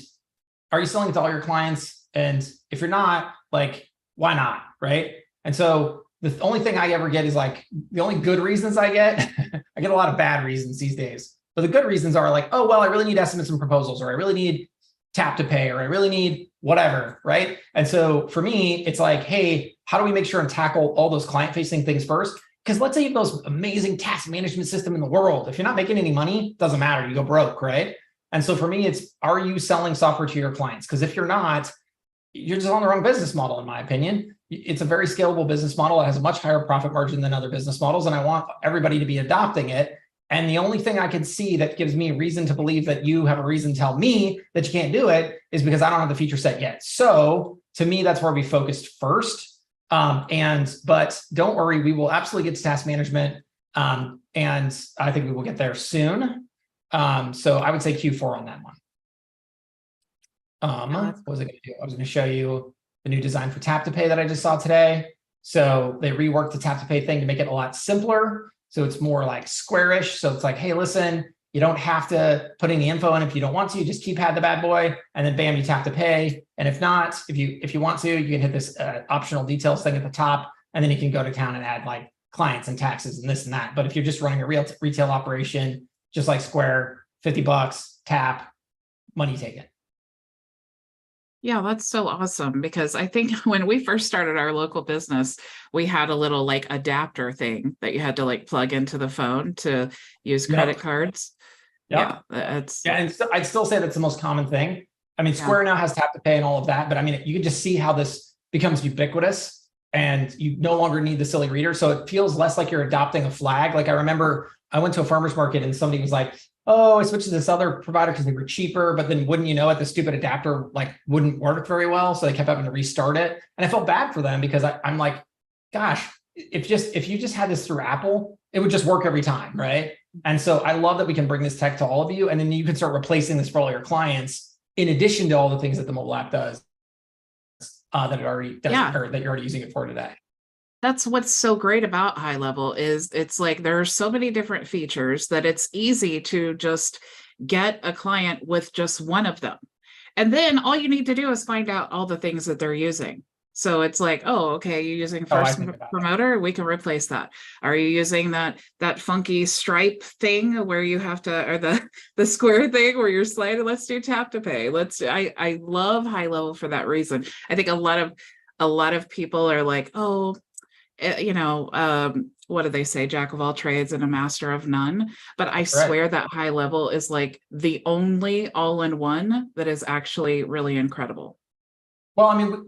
are you selling it to all your clients? And if you're not, like, why not? Right. And so the only thing I ever get is like, the only good reasons I get, I get a lot of bad reasons these days, but the good reasons are like, oh, well, I really need estimates and proposals, or I really need tap to pay, or I really need whatever, right? And so for me, it's like, hey, how do we make sure and tackle all those client-facing things first? Because let's say you have those amazing task management system in the world. If you're not making any money, doesn't matter, you go broke, right? And so for me, it's, are you selling software to your clients? Because if you're not, you're just on the wrong business model, in my opinion. It's a very scalable business model. It has a much higher profit margin than other business models, and I want everybody to be adopting it. And the only thing I can see that gives me reason to believe that you have a reason to tell me that you can't do it is because I don't have the feature set yet. So to me, that's where we focused first. But don't worry, we will absolutely get to task management. And I think we will get there soon. So I would say Q4 on that one. What was I going to do? I was going to show you the new design for tap to pay that I just saw today. So they reworked the tap to pay thing to make it a lot simpler. So it's more like squarish. So it's like, hey, listen, you don't have to put any info in if you don't want to. You just keypad the bad boy, and then bam, you tap to pay. And if not, if you want to, you can hit this optional details thing at the top, and then you can go to town and add like clients and taxes and this and that. But if you're just running a real retail operation, just like Square, $50, tap, money taken. Yeah, that's so awesome, because I think when we first started our local business, we had a little like adapter thing that you had to like plug into the phone to use credit cards. Yep. Yeah, and I'd still say that's the most common thing. I mean, Square now has tap to pay and all of that, but I mean, you can just see how this becomes ubiquitous and you no longer need the silly reader. So it feels less like you're adopting a flag. Like I remember I went to a farmer's market and somebody was like, oh, I switched to this other provider because they were cheaper, but then wouldn't you know it, the stupid adapter like wouldn't work very well. So they kept having to restart it. And I felt bad for them because I'm like, gosh, if you just had this through Apple, it would just work every time, right? And so I love that we can bring this tech to all of you, and then you can start replacing this for all your clients, in addition to all the things that the mobile app does that it already does, or that you're already using it for today. That's what's so great about HighLevel is it's like there are so many different features that it's easy to just get a client with just one of them. And then all you need to do is find out all the things that they're using. So it's like, oh, okay, you're using First Promoter, we can replace that. Are you using that funky Stripe thing where you have to, or the square thing where you're sliding? Let's do tap to pay. I love HighLevel for that reason. I think a lot of people are like, oh, what do they say? Jack of all trades and a master of none. But I swear that HighLevel is like the only all-in-one that is actually really incredible. Well, I mean,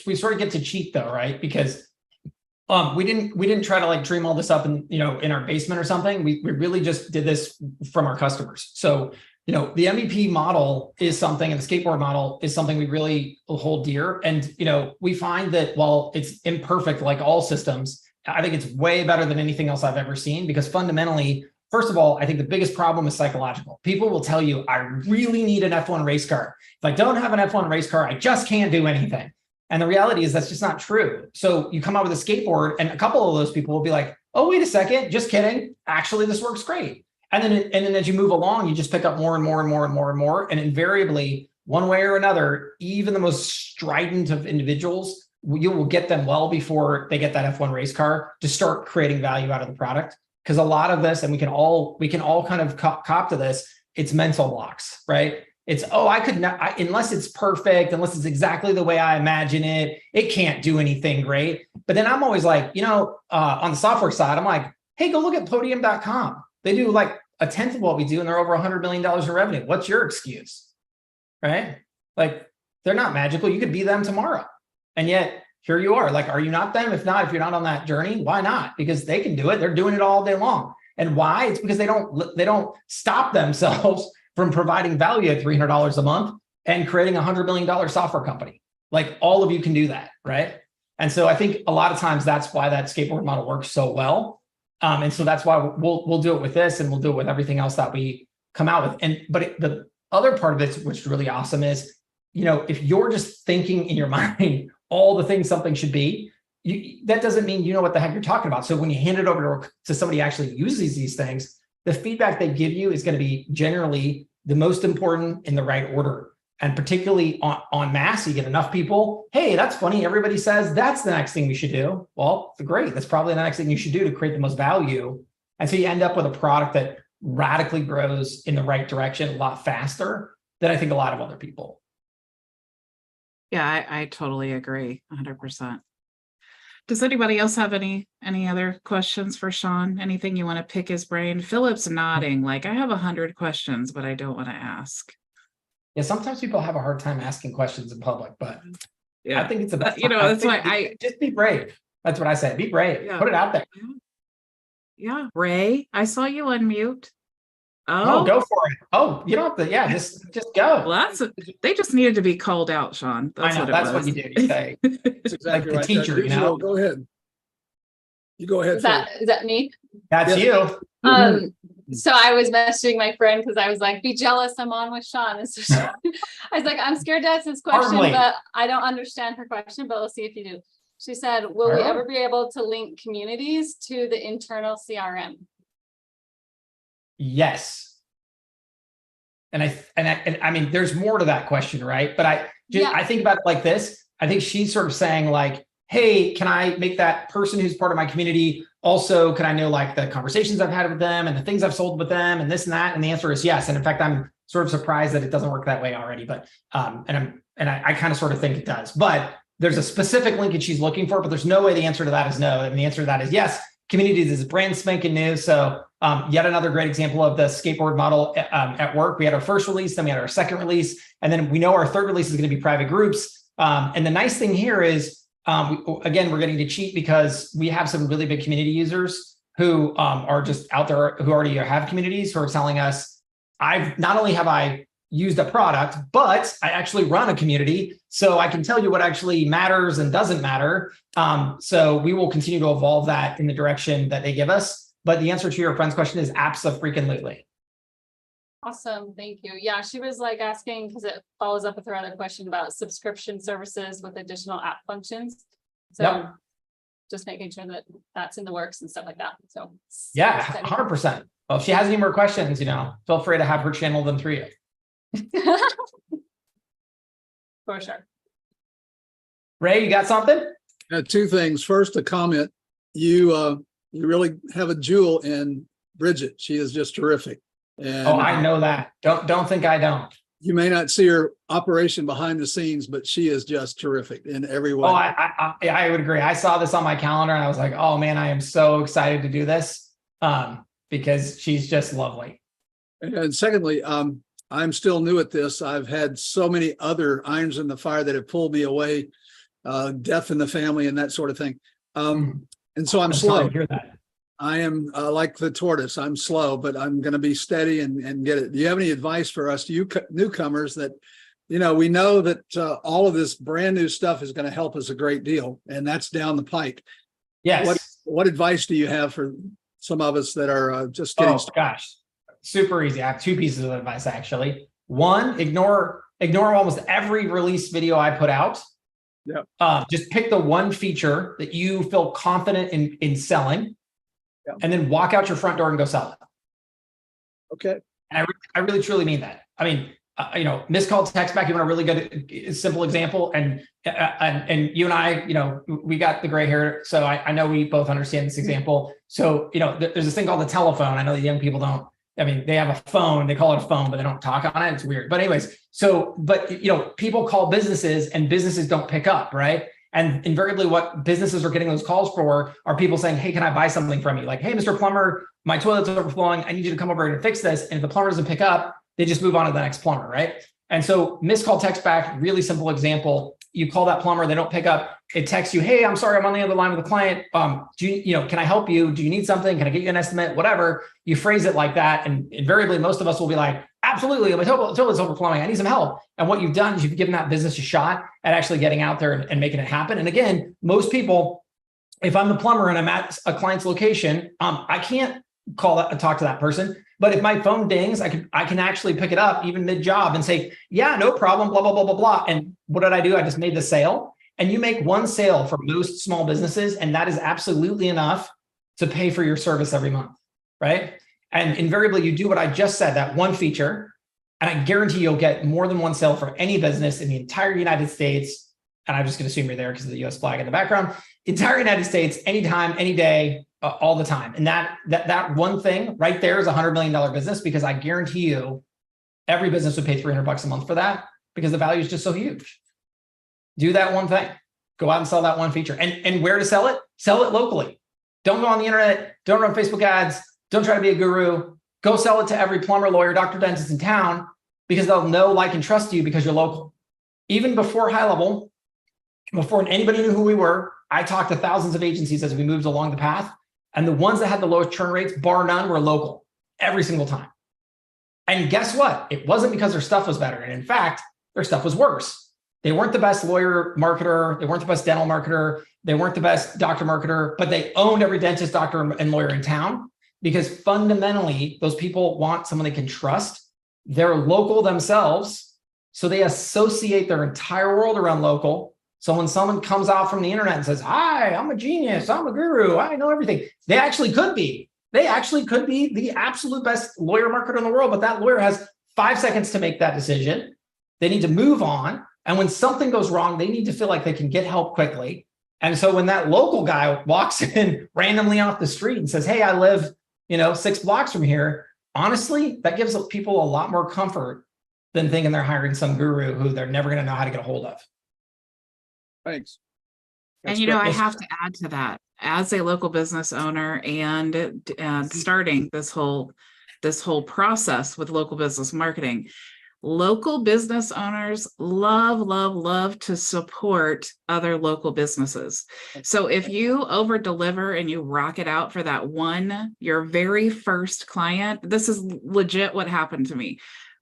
we sort of get to cheat though, right? Because we didn't try to like dream all this up in our basement or something. We really just did this from our customers. So the MVP model is something, and the skateboard model is something we really hold dear. And we find that while it's imperfect, like all systems, I think it's way better than anything else I've ever seen, because fundamentally, first of all, I think the biggest problem is psychological. People will tell you, I really need an F1 race car. If I don't have an F1 race car, I just can't do anything. And the reality is that's just not true. So you come out with a skateboard, and a couple of those people will be like, oh, wait a second, just kidding. Actually, this works great. And then as you move along, you just pick up more and more and more and more and more. And invariably, one way or another, even the most strident of individuals, you will get them well before they get that F1 race car to start creating value out of the product. Because a lot of this, and we can all kind of cop to this, it's mental blocks, right? It's, oh, I could not, unless it's perfect, unless it's exactly the way I imagine it, it can't do anything great. But then I'm always like, on the software side, I'm like, hey, go look at podium.com. They do like a tenth of what we do, and they're over $100 million in revenue. What's your excuse, right? Like, they're not magical. You could be them tomorrow. And yet here you are. Like, are you not them? If not, if you're not on that journey, why not? Because they can do it. They're doing it all day long. And why? It's because they don't stop themselves from providing value at $300 a month and creating a $100 million software company. Like, all of you can do that, right? And so I think a lot of times that's why that skateboard model works so well. And so that's why we'll do it with this, and we'll do it with everything else that we come out with. But the other part of it, which is really awesome, is, if you're just thinking in your mind all the things something should be, that doesn't mean you know what the heck you're talking about. So when you hand it over to somebody who actually uses these things, the feedback they give you is going to be generally the most important in the right order. And particularly on mass, you get enough people, hey, that's funny. Everybody says that's the next thing we should do. Well, great. That's probably the next thing you should do to create the most value. And so you end up with a product that radically grows in the right direction a lot faster than I think a lot of other people. Yeah, I totally agree 100%. Does anybody else have any other questions for Shaun? Anything you want to pick his brain? Philip's nodding like, I have 100 questions, but I don't want to ask. Yeah, sometimes people have a hard time asking questions in public, but Yeah, I think it's that's why I just be brave. That's what I say. Be brave. Yeah. Put it out there. Yeah, Ray, I saw you unmute. Oh, go for it. Oh, you don't have to. Yeah, just go. Well, they just needed to be called out, Shaun. I know. That's what you do. You say. That's exactly Like the right. teacher, you know? Go ahead. You go ahead. Is that me? That's you. So I was messaging my friend because I was like, be jealous, I'm on with Shaun. And so I was like, I'm scared to ask this question, Hardly. but I don't understand her question, but we'll see if you do. She said, will we ever be able to link communities to the internal CRM? Yes. And I mean, there's more to that question, right? But I think about it like this. I think she's sort of saying like, hey, can I make that person who's part of my community also, can I know like the conversations I've had with them and the things I've sold with them and this and that? And the answer is yes. And in fact, I'm sort of surprised that it doesn't work that way already, but I kind of sort of think it does. But there's a specific linkage she's looking for, but there's no way the answer to that is no. And the answer to that is yes. Communities is brand spanking new. So yet another great example of the skateboard model at work. We had our first release, then we had our second release, and then we know our third release is going to be private groups. And the nice thing here is, again, we're getting to cheat because we have some really big community users who are just out there who already have communities who are telling us, not only have I used a product, but I actually run a community. So I can tell you what actually matters and doesn't matter. So we will continue to evolve that in the direction that they give us. But the answer to your friend's question is absolutely. Awesome. Thank you. Yeah, she was like asking, because it follows up with her other question about subscription services with additional app functions. So just making sure that that's in the works and stuff like that. So yeah, 100%. Well, if she has any more questions, feel free to have her channel them through you. For sure. Ray, you got something? Two things. First, a comment. You really have a jewel in Bridget. She is just terrific. And I know that. Don't think I don't. You may not see her operation behind the scenes, but she is just terrific in every way. Oh, I would agree. I saw this on my calendar and I was like, oh man, I am so excited to do this because she's just lovely. And secondly, I'm still new at this. I've had so many other irons in the fire that have pulled me away, death in the family and that sort of thing. And so I'm slow. To hear that. I am like the tortoise. I'm slow, but I'm going to be steady and get it. Do you have any advice for us, you newcomers, that, we know that all of this brand new stuff is going to help us a great deal, and that's down the pike. Yes. What advice do you have for some of us that are just getting started? Gosh, super easy. I have two pieces of advice, actually. One, ignore almost every release video I put out. Yeah. Just pick the one feature that you feel confident in selling. And then walk out your front door and go sell it. Okay. And I really truly mean that. I mean, missed call text back. You want a really good, simple example. And you and I, we got the gray hair, so I know we both understand this example. So, there's this thing called the telephone. I know the young people don't. I mean, they have a phone. They call it a phone, but they don't talk on it. It's weird. But anyways, people call businesses and businesses don't pick up, right? And invariably what businesses are getting those calls for are people saying, hey, can I buy something from you? Like, hey, Mr. Plumber, my toilet's overflowing. I need you to come over and fix this. And if the plumber doesn't pick up, they just move on to the next plumber, right? And so missed call text back, really simple example. you call that plumber, they don't pick up, it texts you, hey, I'm sorry, I'm on the other line with the client. Can I help you? Do you need something? Can I get you an estimate? Whatever. You phrase it like that. And invariably, most of us will be like, absolutely, I'm totally over plumbing. I need some help. And what you've done is you've given that business a shot at actually getting out there and making it happen. And again, most people, if I'm the plumber and I'm at a client's location, I can't talk to that person. But if my phone dings, I can actually pick it up even mid-job and say, yeah, no problem, blah, blah, blah, blah, blah. And what did I do? I just made the sale. And you make one sale for most small businesses, and that is absolutely enough to pay for your service every month, right? And invariably, you do what I just said, that one feature, and I guarantee you'll get more than one sale for any business in the entire United States. And I'm just going to assume you're there because of the US flag in the background. Entire United States, anytime, any day, all the time. And that one thing right there is a $100 million business, because I guarantee you every business would pay $300 a month for that, because the value is just so huge. Do that one thing. Go out and sell that one feature. And where to sell it? Sell it locally. Don't go on the internet. Don't run Facebook ads. Don't try to be a guru. Go sell it to every plumber, lawyer, doctor, dentist in town, because they'll know, like, and trust you because you're local. Even before HighLevel, before anybody knew who we were, I talked to thousands of agencies as we moved along the path. And the ones that had the lowest churn rates, bar none, were local every single time. And guess what? It wasn't because their stuff was better. And in fact, their stuff was worse. They weren't the best lawyer marketer. They weren't the best dental marketer. They weren't the best doctor marketer, but they owned every dentist, doctor, and lawyer in town, because fundamentally, those people want someone they can trust. They're local themselves. So they associate their entire world around local. So when someone comes out from the internet and says, hi, I'm a genius, I'm a guru, I know everything, they actually could be. They actually could be the absolute best lawyer marketer in the world, but that lawyer has 5 seconds to make that decision. They need to move on. And when something goes wrong, they need to feel like they can get help quickly. And so when that local guy walks in randomly off the street and says, hey, I live, 6 blocks from here, honestly, that gives people a lot more comfort than thinking they're hiring some guru who they're never going to know how to get a hold of. Thanks. And I have to add to that, as a local business owner and starting this whole process with local business marketing, local business owners love to support other local businesses. So if you over deliver and you rock it out for that one, your very first client, this is legit what happened to me.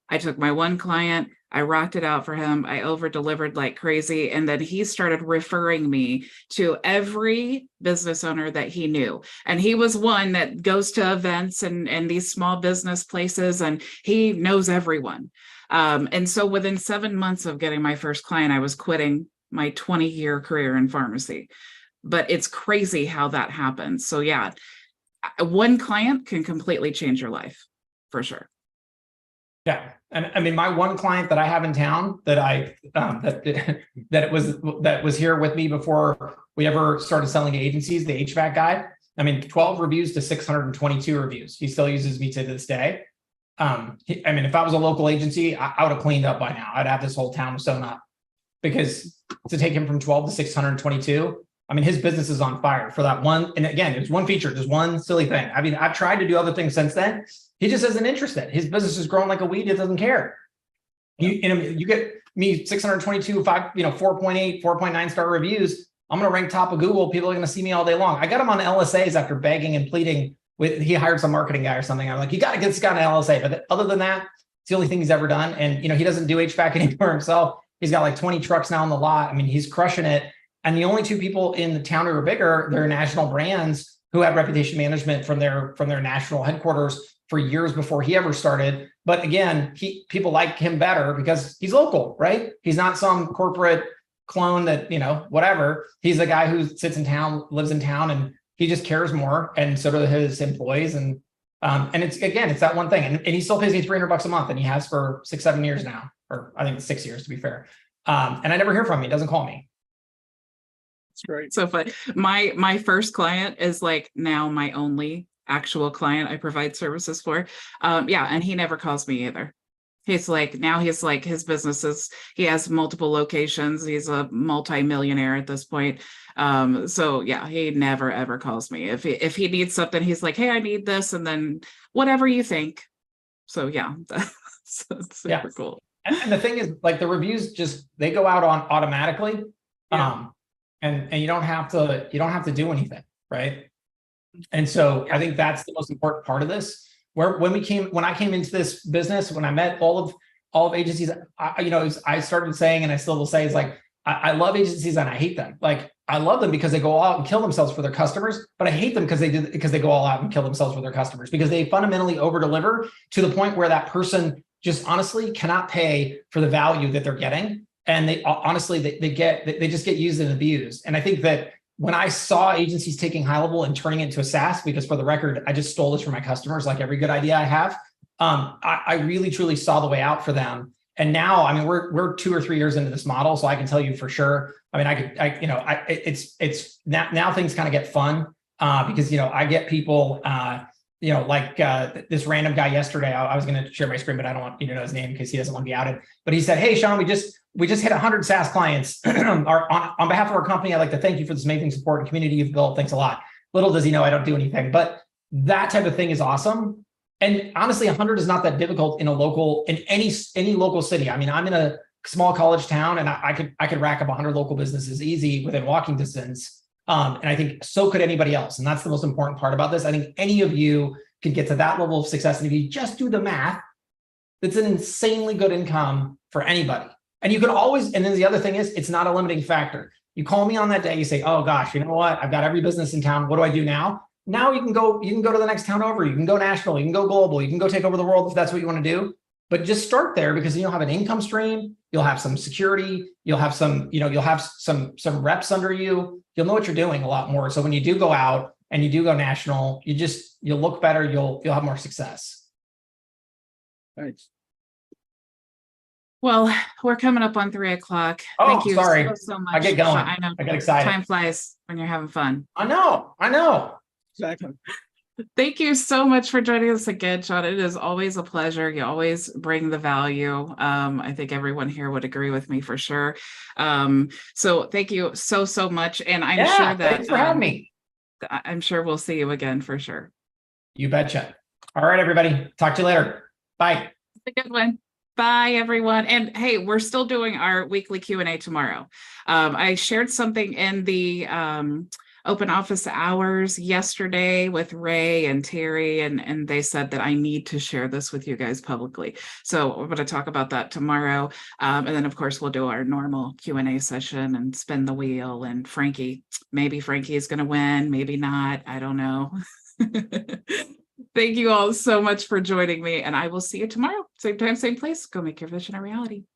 I took my one client, I rocked it out for him, I over delivered like crazy, and then he started referring me to every business owner that he knew. And he was one that goes to events and these small business places, and he knows everyone. And so within 7 months of getting my first client, I was quitting my 20-year career in pharmacy. But it's crazy how that happens. So yeah, one client can completely change your life, for sure. Yeah. And I mean, my one client that I have in town that that was here with me before we ever started selling to agencies, the HVAC guy, 12 reviews to 622 reviews. He still uses me to this day. If I was a local agency, I would have cleaned up by now. I'd have this whole town sewn up, because to take him from 12 to 622, his business is on fire for that one. And again, it was one feature, just one silly thing. I've tried to do other things since then. He just isn't interested. His business is growing like a weed. It doesn't care. You get me 622, 4.8, 4.9 star reviews. I'm going to rank top of Google. People are going to see me all day long. I got him on LSAs after begging and pleading he hired some marketing guy or something. I'm like, you got to get this guy on LSA. But other than that, it's the only thing he's ever done. And, he doesn't do HVAC anymore himself. He's got like 20 trucks now on the lot. He's crushing it. And the only 2 people in the town who are bigger, they're national brands who have reputation management from their national headquarters for years before he ever started. But again, people like him better because he's local, right? He's not some corporate clone that, whatever. He's a guy who sits in town, lives in town, and he just cares more. And so do his employees. And it's that one thing. And he still pays me $300 a month, and he has for 6-7 years now, or I think 6 years to be fair. And I never hear from him. He doesn't call me. That's great. So fun. My first client is like now my only actual client I provide services for. And he never calls me either. He's like his businesses, he has multiple locations. He's a multi-millionaire at this point. So yeah, he never ever calls me. If he needs something, he's like, hey, I need this, and then whatever you think. So yeah, that's super cool. And the thing is, like, the reviews they go out on automatically. Yeah. And you don't have to do anything, right? And so I think that's the most important part of this. When I came into this business, when I met all of agencies, I started saying, and I still will say, is like, I love agencies and I hate them. Like, I love them because they go out and kill themselves for their customers, but I hate them because they go all out and kill themselves for their customers, because they fundamentally over deliver to the point where that person just honestly cannot pay for the value that they're getting. And they honestly, they just get used and abused. And I think that when I saw agencies taking HighLevel and turning it into a SaaS, because for the record, I just stole this from my customers, like every good idea I have, I really truly saw the way out for them. And now, I mean, we're 2 or 3 years into this model, so I can tell you for sure. I mean, it's now things kind of get fun because I get people, like this random guy yesterday. I was going to share my screen, but I don't want you to know his name because he doesn't want to be outed. But he said, "Hey, Shaun, we just hit 100 SaaS clients. On behalf of our company, I'd like to thank you for this amazing support and community you've built. Thanks a lot." Little does he know I don't do anything, but that type of thing is awesome. And honestly, 100 is not that difficult in any local city. I mean, I'm in a small college town, and I could rack up 100 local businesses easy within walking distance. And I think so could anybody else. And that's the most important part about this. I think any of you can get to that level of success. And if you just do the math, it's an insanely good income for anybody. And you can always, and then the other thing is, it's not a limiting factor. You call me on that day, you say, "Oh gosh, you know what? I've got every business in town. What do I do now?" Now you can go to the next town over. You can go national, you can go global, you can go take over the world if that's what you want to do. But just start there, because you'll have an income stream, you'll have some security, you'll have some reps under you. You'll know what you're doing a lot more. So when you do go out and you do go national, you'll look better, you'll have more success. Thanks. Well, we're coming up on 3 o'clock. Oh, Thank you sorry. so much. I get going. I know. I get excited. Time flies when you're having fun. I know. Exactly. Thank you so much for joining us again, Shaun. It is always a pleasure. You always bring the value. I think everyone here would agree with me for sure. So thank you so much. And I'm sure that thanks for having me. I'm sure we'll see you again for sure. You betcha. All right, everybody. Talk to you later. Bye. It's a good one. Bye, everyone. And hey, we're still doing our weekly Q&A tomorrow. I shared something in the open office hours yesterday with Ray and Terry, and they said that I need to share this with you guys publicly. So we're going to talk about that tomorrow. And then, of course, we'll do our normal Q&A session and spin the wheel. And maybe Frankie is going to win, maybe not. I don't know. Thank you all so much for joining me, and I will see you tomorrow. Same time, same place. Go make your vision a reality.